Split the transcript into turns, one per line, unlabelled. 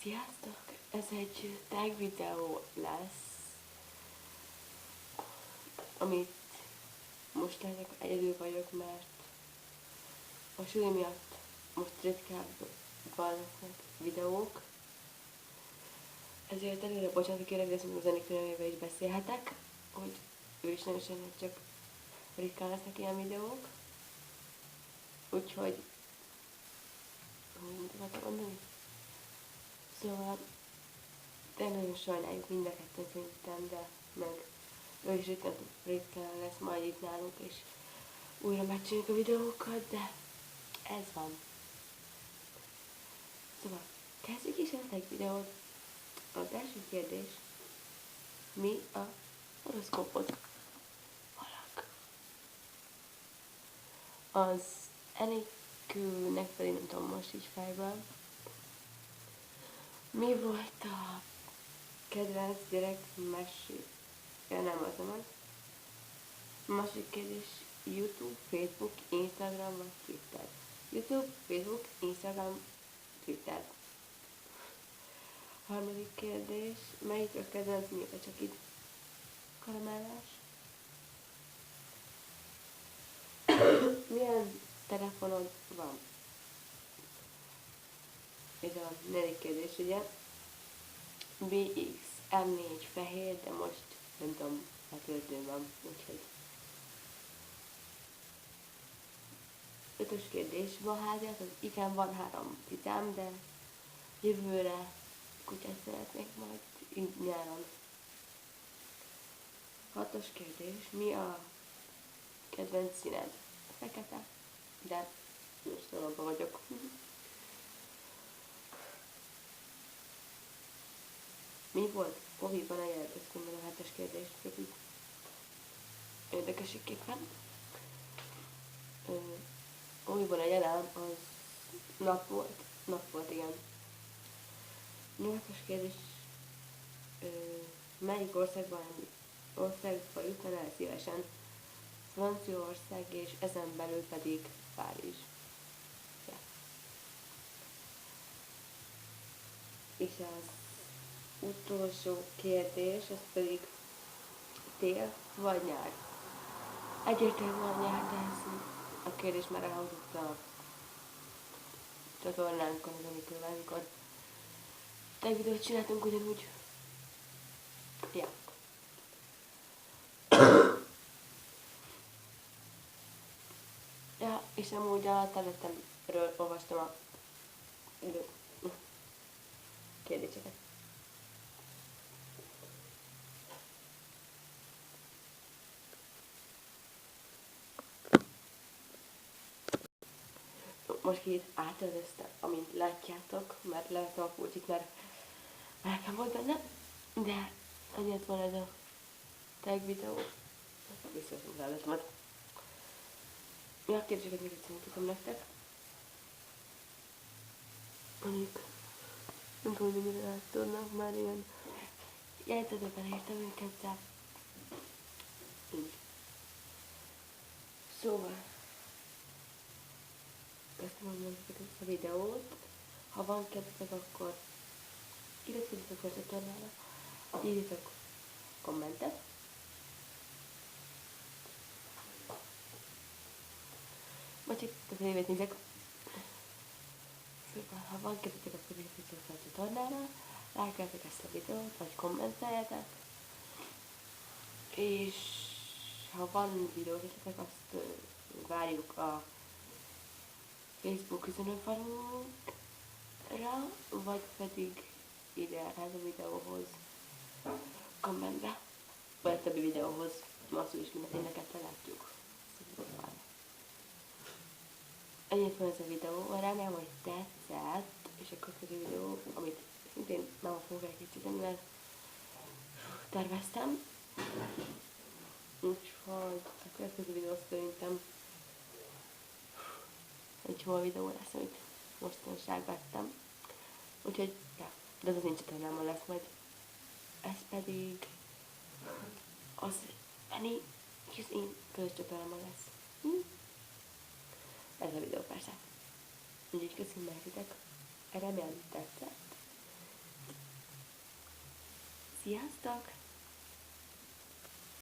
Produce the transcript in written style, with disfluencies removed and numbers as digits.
Sziasztok! Ez egy tag videó lesz, amit most egyedül vagyok, mert a suli miatt most ritkábban lesznek videók. Ezért előre bocsánatot kérek, de ezt az Enikőnőjével is beszélhetek, hogy ő is nagyon sajnálja, csak ritkán lesznek ilyen videók. Úgyhogy, mit akartam mondani? Szóval, de nagyon sajnáljuk mind a ketten szerintem, de meg ő is ritkán lesz majd itt nálunk, és újra megcsináljuk a videókat, de ez van. Szóval, kezdjük is el egy videót. Az első kérdés, mi a horoszkópod? Halak. Az Enikőnek pedig nem tudom most így fejből. Mi volt a kedvenc gyerek mesé? Ja, nem az nem az. Másik kérdés, YouTube, Facebook, Instagram vagy Twitter? YouTube, Facebook, Instagram, Twitter. Harmadik kérdés, melyik a kedvenc nyilván csak itt karamellás? Milyen telefonod van? Ez a negyedik kérdés, ugye? BX M4 fehér, de most nem tudom, letöltőn van, úgyhogy. Ötös kérdés, van háziatok? Igen, van 3 cicám, de jövőre kutyát szeretnék majd nyáron. 6-os kérdés, mi a kedvenc színed? Fekete, de most abban vagyok. Mi volt Oviban a jel? Ezt mondom a 7-es kérdés, csak így érdekességképpen. Oviban a jelem az nap volt, igen. 8-as kérdés, melyik országba jutnál el szívesen? Franciaország és ezen belül pedig Párizs. Ja. És az utolsó kérdés, az pedig tél vagy nyár? Egyértelműen nyár, de ez a kérdés már elhangzott a csatornánkon, amikor egy videót csináltunk ugyanúgy. Ja. Ja, és amúgy a tabletemről olvastam a kérdéseket. Most itt átöltöztem, amint látjátok, mert levettem a pulcsit, mert nekem volt benne, de annyit van ez a tag videó. Biztos, hogy levetem. Mi a kérdéseket még egyszer mutatom nektek. Amik nem tudom, hogy mennyire látszódnak, már ilyen jegyzetben értem őket, de így. Szóval, köszönöm nektek ezt a videót. Ha van kedvetek, akkor iratkozzatok a csatornára, írjatok kommentet. Vagy itt a tévét nézek. Szóval, ha van kedvetek, akkor iratkozzatok fel a csatornára, lájkoljátok ezt a videót, vagy kommenteljetek. És ha van videót, azt várjuk a Facebook üzenőfalunkra, vagy pedig ide ehhez a videóhoz kommentbe, vagy a többi videóhoz, azt is mindeneket látjuk. Ennyit van ez a videó, remélem, hogy tetszett, és a következő videó, amit szintén nem fogok elkészíteni, mert terveztem. Úgyhogy a következő videó szerintem egy hol videó lesz, amit mostanság vettem. Úgyhogy, ja, de ez az én csatornámon lesz majd. Ez pedig az Eni és az én közös csatornámon lesz. Ez a videó persze. Úgyhogy köszönöm nektek. Remélem tetszett. Sziasztok!